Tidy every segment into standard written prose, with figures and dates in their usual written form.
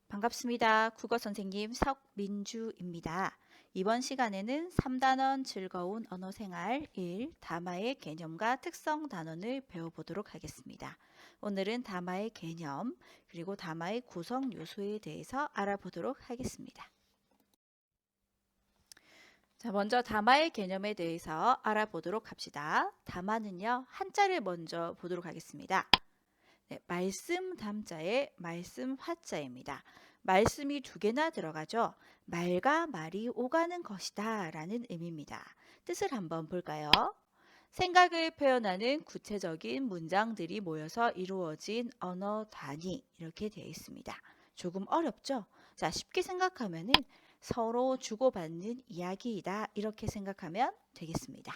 반갑습니다. 국어 선생님 석민주입니다. 이번 시간에는 3단원 즐거운 언어생활 1 담화의 개념과 특성 단원을 배워보도록 하겠습니다. 오늘은 담화의 개념 그리고 담화의 구성 요소에 대해서 알아보도록 하겠습니다. 자, 먼저 담화의 개념에 대해서 알아보도록 합시다. 담화는요, 한자를 먼저 보도록 하겠습니다. 네, 말씀 담자에 말씀 화자입니다. 말씀이 두 개나 들어가죠. 말과 말이 오가는 것이다 라는 의미입니다. 뜻을 한번 볼까요? 생각을 표현하는 구체적인 문장들이 모여서 이루어진 언어 단위 이렇게 되어 있습니다. 조금 어렵죠? 자, 쉽게 생각하면은 서로 주고받는 이야기이다 이렇게 생각하면 되겠습니다.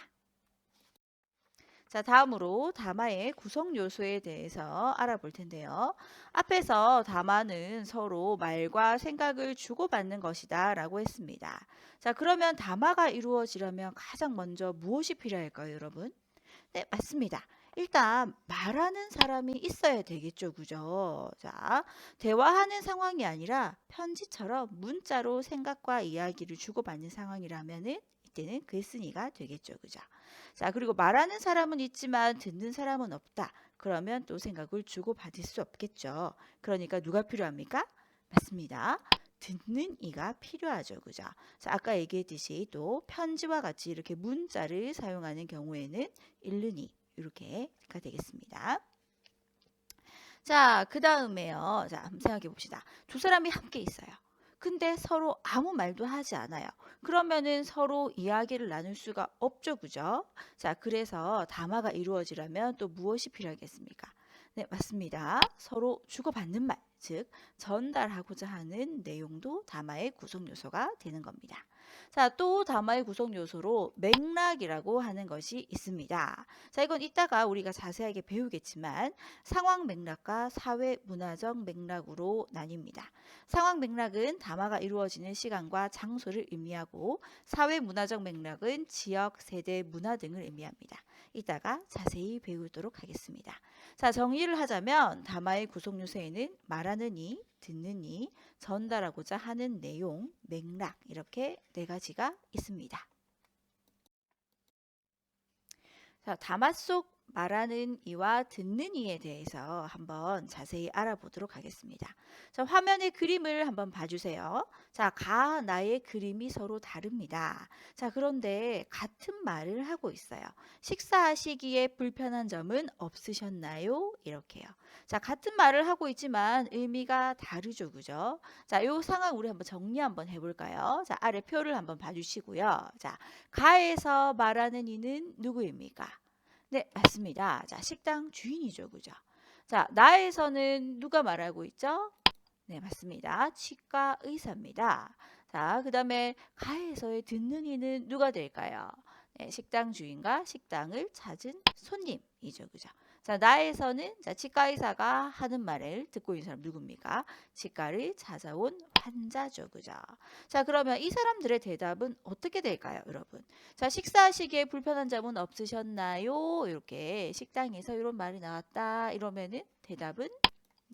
자, 다음으로 담화의 구성 요소에 대해서 알아볼 텐데요. 앞에서 담화는 서로 말과 생각을 주고받는 것이다 라고 했습니다. 자, 그러면 담화가 이루어지려면 가장 먼저 무엇이 필요할까요, 여러분? 네, 맞습니다. 일단 말하는 사람이 있어야 되겠죠, 그죠? 자, 대화하는 상황이 아니라 편지처럼 문자로 생각과 이야기를 주고받는 상황이라면은 이때는 글쓴이가 되겠죠, 그죠? 자, 그리고 말하는 사람은 있지만 듣는 사람은 없다. 그러면 또 생각을 주고받을 수 없겠죠. 그러니까 누가 필요합니까? 맞습니다. 듣는 이가 필요하죠. 그죠? 자, 아까 얘기했듯이 또 편지와 같이 이렇게 문자를 사용하는 경우에는 읽는 이 이렇게가 되겠습니다. 자, 그 다음에요. 자, 한번 생각해 봅시다. 두 사람이 함께 있어요. 근데 서로 아무 말도 하지 않아요. 그러면은 서로 이야기를 나눌 수가 없죠. 그죠? 자, 그래서 담화가 이루어지려면 또 무엇이 필요하겠습니까? 네, 맞습니다. 서로 주고받는 말, 즉 전달하고자 하는 내용도 담화의 구성 요소가 되는 겁니다. 자, 또 담화의 구성 요소로 맥락이라고 하는 것이 있습니다. 자, 이건 이따가 우리가 자세하게 배우겠지만 상황 맥락과 사회 문화적 맥락으로 나뉩니다. 상황 맥락은 담화가 이루어지는 시간과 장소를 의미하고 사회 문화적 맥락은 지역, 세대, 문화 등을 의미합니다. 이따가 자세히 배우도록 하겠습니다. 자, 정리를 하자면 담화의 구성 요소에는 말하는 이, 듣는 이, 전달하고자 하는 내용, 맥락 이렇게 네 가지가 있습니다. 자, 담화 속 말하는 이와 듣는 이에 대해서 한번 자세히 알아보도록 하겠습니다. 자, 화면의 그림을 한번 봐주세요. 자, 가, 나의 그림이 서로 다릅니다. 자, 그런데 같은 말을 하고 있어요. 식사하시기에 불편한 점은 없으셨나요? 이렇게요. 자, 같은 말을 하고 있지만 의미가 다르죠, 그죠? 자, 이 상황 우리 한번 정리 한번 해볼까요? 자, 아래 표를 한번 봐주시고요. 자, 가에서 말하는 이는 누구입니까? 네, 맞습니다. 자, 식당 주인이죠, 그죠? 자, 나에서는 누가 말하고 있죠? 네, 맞습니다. 치과 의사입니다. 자, 그 다음에 가에서의 듣는 이는 누가 될까요? 네, 식당 주인과 식당을 찾은 손님이죠, 그죠? 자, 나에서는 자, 치과 의사가 하는 말을 듣고 있는 사람 누굽니까? 치과를 찾아온 환자죠, 그죠? 자, 그러면 이 사람들의 대답은 어떻게 될까요, 여러분? 자, 식사하시기에 불편한 점은 없으셨나요? 이렇게 식당에서 이런 말이 나왔다. 이러면은 대답은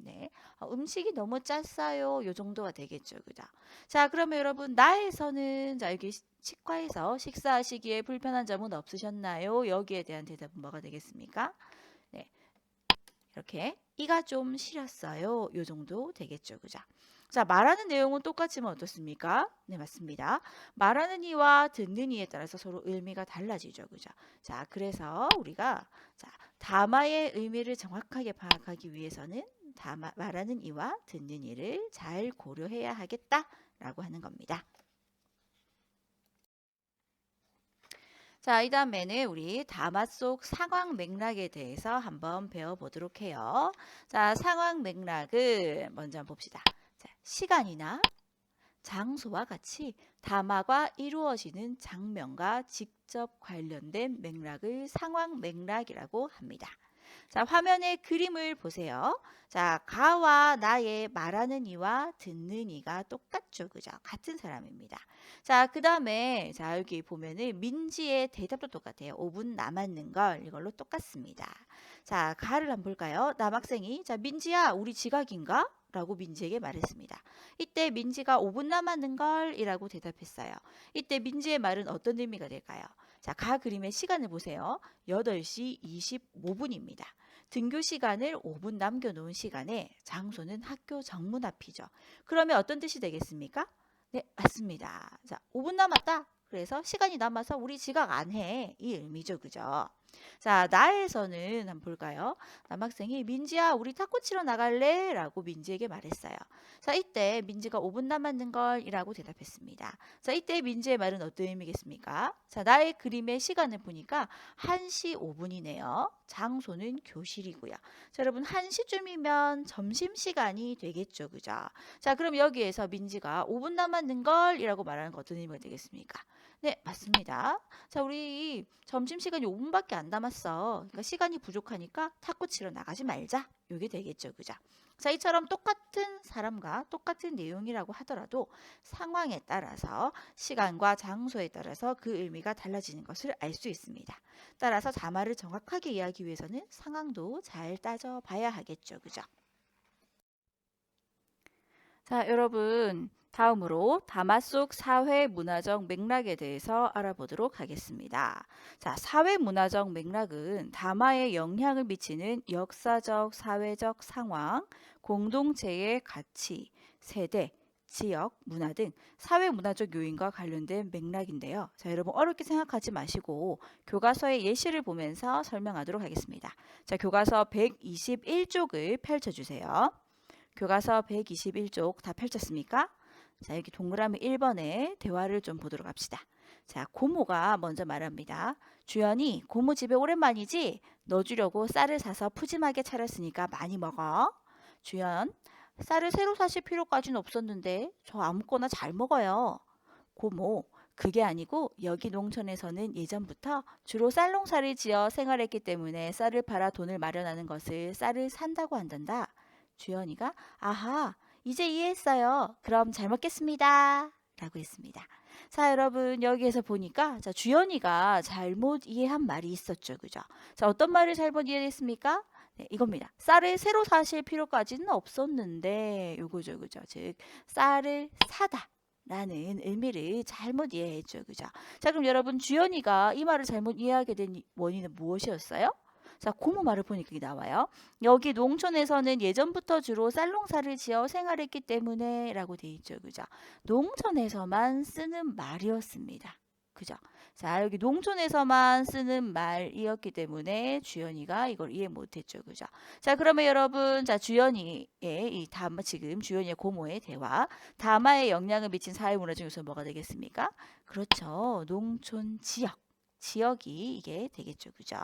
네. 음식이 너무 짰어요. 요 정도가 되겠죠. 그죠? 자, 그러면 여러분, 나에서는, 자, 여기 치과에서 식사하시기에 불편한 점은 없으셨나요? 여기에 대한 대답은 뭐가 되겠습니까? 네. 이렇게, 이가 좀 시렸어요. 요 정도 되겠죠. 그죠? 자, 말하는 내용은 똑같지만 어떻습니까? 네, 맞습니다. 말하는 이와 듣는 이에 따라서 서로 의미가 달라지죠. 그죠? 자, 그래서 우리가, 자, 담화의 의미를 정확하게 파악하기 위해서는 말하는 이와 듣는 이를 잘 고려해야 하겠다라고 하는 겁니다. 자, 이 다음에는 우리 담화 속 상황 맥락에 대해서 한번 배워보도록 해요. 자, 상황 맥락을 먼저 한번 봅시다. 자, 시간이나 장소와 같이 담화가 이루어지는 장면과 직접 관련된 맥락을 상황 맥락이라고 합니다. 자, 화면의 그림을 보세요. 자, 가와 나의 말하는 이와 듣는 이가 똑같죠. 그죠? 같은 사람입니다. 자, 그 다음에, 자, 여기 보면은 민지의 대답도 똑같아요. 5분 남았는 걸 이걸로 똑같습니다. 자, 가를 한번 볼까요? 남학생이, 자, 민지야, 우리 지각인가? 라고 민지에게 말했습니다. 이때 민지가 5분 남았는걸 이라고 대답했어요. 이때 민지의 말은 어떤 의미가 될까요? 자, 가 그림의 시간을 보세요. 8시 25분입니다. 등교 시간을 5분 남겨놓은 시간에 장소는 학교 정문 앞이죠. 그러면 어떤 뜻이 되겠습니까? 네, 맞습니다. 자, 5분 남았다. 그래서 시간이 남아서 우리 지각 안 해. 이 의미죠. 그죠? 자, 나에서는 한번 볼까요? 남학생이 민지야, 우리 탁구 치러 나갈래? 라고 민지에게 말했어요. 자, 이때 민지가 5분 남았는 걸 이라고 대답했습니다. 자, 이때 민지의 말은 어떤 의미겠습니까? 자, 나의 그림의 시간을 보니까 1시 5분이네요. 장소는 교실이고요. 자, 여러분 1시쯤이면 점심시간이 되겠죠. 그죠? 자, 그럼 여기에서 민지가 5분 남았는 걸 이라고 말하는 거 어떤 의미가 되겠습니까? 네, 맞습니다. 자, 우리 점심시간이 5분밖에 안 남았어. 그러니까 시간이 부족하니까 탁구 치러 나가지 말자. 이게 되겠죠. 그죠? 자, 이처럼 똑같은 사람과 똑같은 내용이라고 하더라도 상황에 따라서 시간과 장소에 따라서 그 의미가 달라지는 것을 알 수 있습니다. 따라서 자말을 정확하게 이해하기 위해서는 상황도 잘 따져봐야 하겠죠. 그죠? 자, 여러분, 다음으로 담화 속 사회 문화적 맥락에 대해서 알아보도록 하겠습니다. 자, 사회 문화적 맥락은 담화에 영향을 미치는 역사적, 사회적 상황, 공동체의 가치, 세대, 지역, 문화 등 사회 문화적 요인과 관련된 맥락인데요. 자, 여러분 어렵게 생각하지 마시고 교과서의 예시를 보면서 설명하도록 하겠습니다. 자, 교과서 121쪽을 펼쳐주세요. 교과서 121쪽 다 펼쳤습니까? 자, 여기 동그라미 1번에 대화를 좀 보도록 합시다. 자, 고모가 먼저 말합니다. 주연이 고모 집에 오랜만이지? 너 주려고 쌀을 사서 푸짐하게 차렸으니까 많이 먹어. 주연, 쌀을 새로 사실 필요까지는 없었는데 저 아무거나 잘 먹어요. 고모, 그게 아니고 여기 농촌에서는 예전부터 주로 쌀 농사를 지어 생활했기 때문에 쌀을 팔아 돈을 마련하는 것을 쌀을 산다고 한단다. 주연이가 아하, 이제 이해했어요. 그럼 잘 먹겠습니다. 라고 했습니다. 자, 여러분 여기에서 보니까 자, 주연이가 잘못 이해한 말이 있었죠. 그죠? 자, 어떤 말을 잘못 이해했습니까? 네, 이겁니다. 쌀을 새로 사실 필요까지는 없었는데 요거죠. 그죠? 즉 쌀을 사다. 라는 의미를 잘못 이해했죠. 그죠? 자, 그럼 여러분 주연이가 이 말을 잘못 이해하게 된 원인은 무엇이었어요? 자, 고모 말을 보니까 이게 나와요. 여기 농촌에서는 예전부터 주로 쌀농사를 지어 생활했기 때문에 라고 돼 있죠. 그죠? 농촌에서만 쓰는 말이었습니다. 그죠? 자, 여기 농촌에서만 쓰는 말이었기 때문에 주연이가 이걸 이해 못했죠. 그죠? 자, 그러면 여러분, 자, 주연이의 이 담화, 지금 주연이의 고모의 대화, 담화에 영향을 미친 사회문화적 요소는 뭐가 되겠습니까? 그렇죠. 농촌 지역. 지역이 이게 되겠죠. 그죠?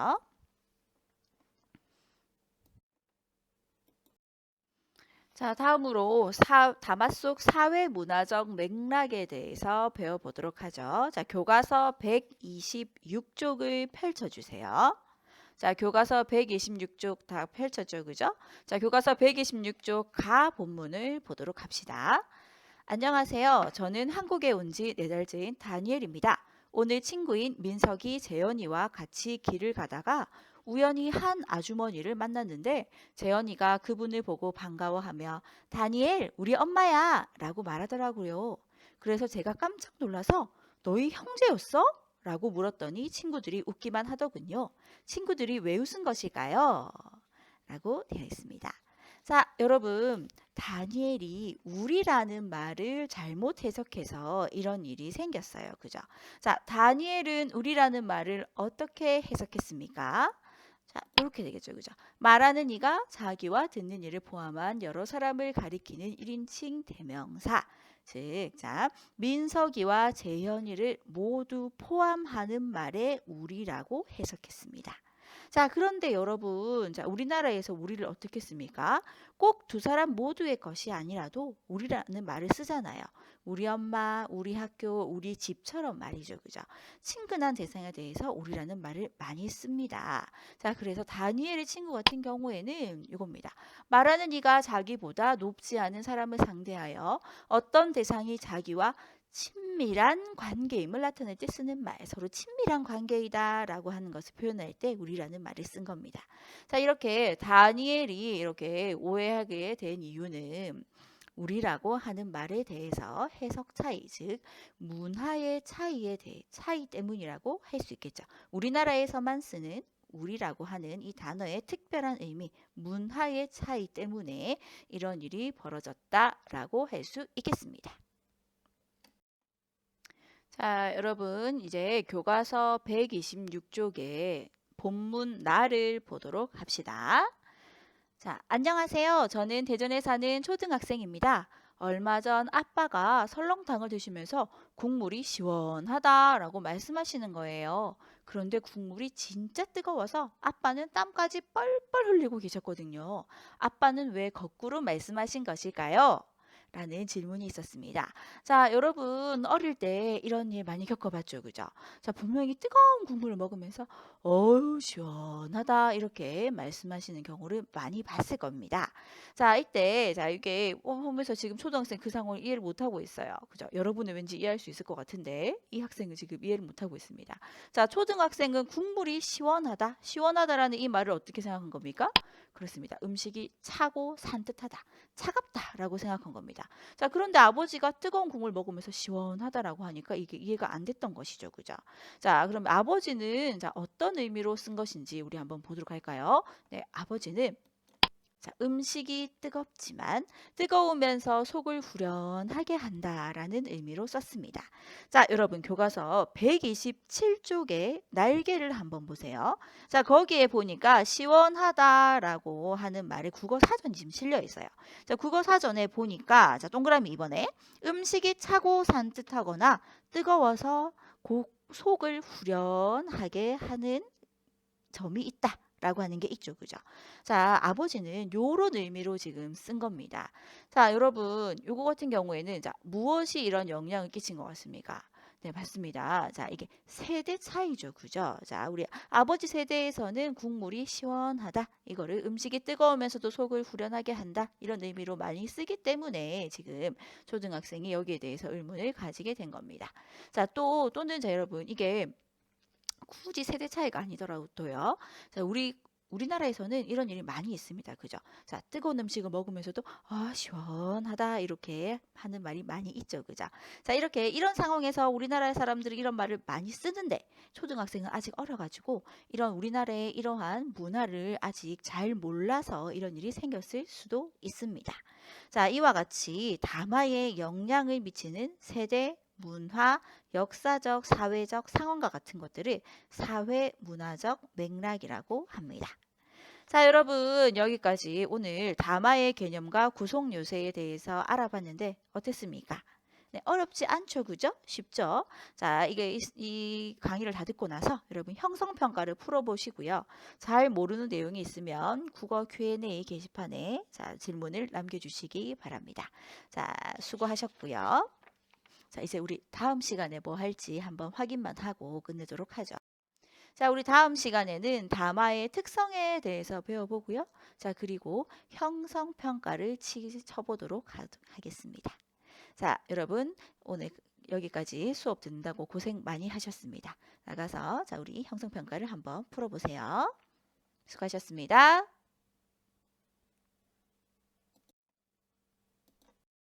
자, 다음으로 담화 속 사회 문화적 맥락에 대해서 배워보도록 하죠. 자, 교과서 126쪽을 펼쳐주세요. 자, 교과서 126쪽 다 펼쳤죠, 그죠? 자, 교과서 126쪽 가 본문을 보도록 합시다. 안녕하세요. 저는 한국에 온 지 4달째인 다니엘입니다. 오늘 친구인 민석이 재현이와 같이 길을 가다가 우연히 한 아주머니를 만났는데 재현이가 그분을 보고 반가워하며 다니엘, 우리 엄마야! 라고 말하더라고요. 그래서 제가 깜짝 놀라서 너희 형제였어? 라고 물었더니 친구들이 웃기만 하더군요. 친구들이 왜 웃은 것일까요? 라고 되어 있습니다. 자, 여러분, 다니엘이 우리라는 말을 잘못 해석해서 이런 일이 생겼어요. 그죠? 자, 다니엘은 우리라는 말을 어떻게 해석했습니까? 자, 이렇게 되겠죠. 그죠? 말하는 이가 자기와 듣는 이를 포함한 여러 사람을 가리키는 1인칭 대명사. 즉, 자, 민석이와 재현이를 모두 포함하는 말에 우리라고 해석했습니다. 자, 그런데 여러분, 자, 우리나라에서 우리를 어떻게 씁니까? 꼭 두 사람 모두의 것이 아니라도 우리라는 말을 쓰잖아요. 우리 엄마, 우리 학교, 우리 집처럼 말이죠. 그죠? 친근한 대상에 대해서 우리라는 말을 많이 씁니다. 자, 그래서 다니엘의 친구 같은 경우에는 이겁니다. 말하는 이가 자기보다 높지 않은 사람을 상대하여 어떤 대상이 자기와 친밀한 관계임을 나타낼 때 쓰는 말, 서로 친밀한 관계이다라고 하는 것을 표현할 때 우리라는 말을 쓴 겁니다. 자, 이렇게 다니엘이 이렇게 오해하게 된 이유는 우리라고 하는 말에 대해서 해석 차이, 즉 문화의 차이에 대해 차이 때문이라고 할 수 있겠죠. 우리나라에서만 쓰는 우리라고 하는 이 단어의 특별한 의미, 문화의 차이 때문에 이런 일이 벌어졌다라고 할 수 있겠습니다. 자, 여러분 이제 교과서 126쪽에 본문 나를 보도록 합시다. 자, 안녕하세요. 저는 대전에 사는 초등학생입니다. 얼마 전 아빠가 설렁탕을 드시면서 국물이 시원하다라고 말씀하시는 거예요. 그런데 국물이 진짜 뜨거워서 아빠는 땀까지 뻘뻘 흘리고 계셨거든요. 아빠는 왜 거꾸로 말씀하신 것일까요? 라는 질문이 있었습니다. 자, 여러분 어릴 때 이런 일 많이 겪어봤죠, 그죠? 자, 분명히 뜨거운 국물을 먹으면서 어우 시원하다 이렇게 말씀하시는 경우를 많이 봤을 겁니다. 자, 이때 자 이게 보면서 지금 초등학생 그 상황을 이해를 못하고 있어요. 그죠? 여러분은 왠지 이해할 수 있을 것 같은데 이 학생은 지금 이해를 못하고 있습니다. 자, 초등학생은 국물이 시원하다, 시원하다라는 이 말을 어떻게 생각한 겁니까? 그렇습니다. 음식이 차고 산뜻하다, 차갑다라고 생각한 겁니다. 자, 그런데 아버지가 뜨거운 국물 먹으면서 시원하다라고 하니까 이게 이해가 안 됐던 것이죠. 그죠? 자, 그럼 아버지는 자, 어떤 의미로 쓴 것인지 우리 한번 보도록 할까요? 네, 아버지는 자, 음식이 뜨겁지만 뜨거우면서 속을 후련하게 한다라는 의미로 썼습니다. 자, 여러분 교과서 127쪽에 날개를 한번 보세요. 자, 거기에 보니까 시원하다라고 하는 말의 국어 사전이 지금 실려 있어요. 자, 국어 사전에 보니까 자, 동그라미 2번에 음식이 차고 산뜻하거나 뜨거워서 속을 후련하게 하는 점이 있다. 라고 하는 게 있죠. 그죠? 자, 아버지는 요런 의미로 지금 쓴 겁니다. 자, 여러분, 요거 같은 경우에는 자, 무엇이 이런 영향을 끼친 것 같습니까? 네, 맞습니다. 자, 이게 세대 차이죠. 그죠? 자, 우리 아버지 세대에서는 국물이 시원하다. 이거를 음식이 뜨거우면서도 속을 후련하게 한다. 이런 의미로 많이 쓰기 때문에 지금 초등학생이 여기에 대해서 의문을 가지게 된 겁니다. 자, 또는 자, 여러분, 이게 굳이 세대 차이가 아니더라도요. 자, 우리나라에서는 이런 일이 많이 있습니다. 그죠? 자, 뜨거운 음식을 먹으면서도 아, 시원하다 이렇게 하는 말이 많이 있죠. 그죠? 자, 이렇게 이런 상황에서 우리나라 사람들이 이런 말을 많이 쓰는데 초등학생은 아직 어려가지고 이런 우리나라의 이러한 문화를 아직 잘 몰라서 이런 일이 생겼을 수도 있습니다. 자, 이와 같이 담화에 영향을 미치는 세대, 문화, 역사적, 사회적 상황과 같은 것들을 사회 문화적 맥락이라고 합니다. 자, 여러분 여기까지 오늘 담화의 개념과 구속 요새에 대해서 알아봤는데 어땠습니까? 네, 어렵지 않죠, 그죠? 쉽죠? 자, 이게 이 강의를 다 듣고 나서 여러분 형성평가를 풀어보시고요. 잘 모르는 내용이 있으면 국어 Q&A 게시판에 자, 질문을 남겨주시기 바랍니다. 자, 수고하셨고요. 자, 이제 우리 다음 시간에 뭐 할지 한번 확인만 하고 끝내도록 하죠. 자, 우리 다음 시간에는 담화의 특성에 대해서 배워보고요. 자, 그리고 형성평가를 쳐보도록 하겠습니다. 자, 여러분 오늘 여기까지 수업 듣는다고 고생 많이 하셨습니다. 나가서 자, 우리 형성평가를 한번 풀어보세요. 수고하셨습니다.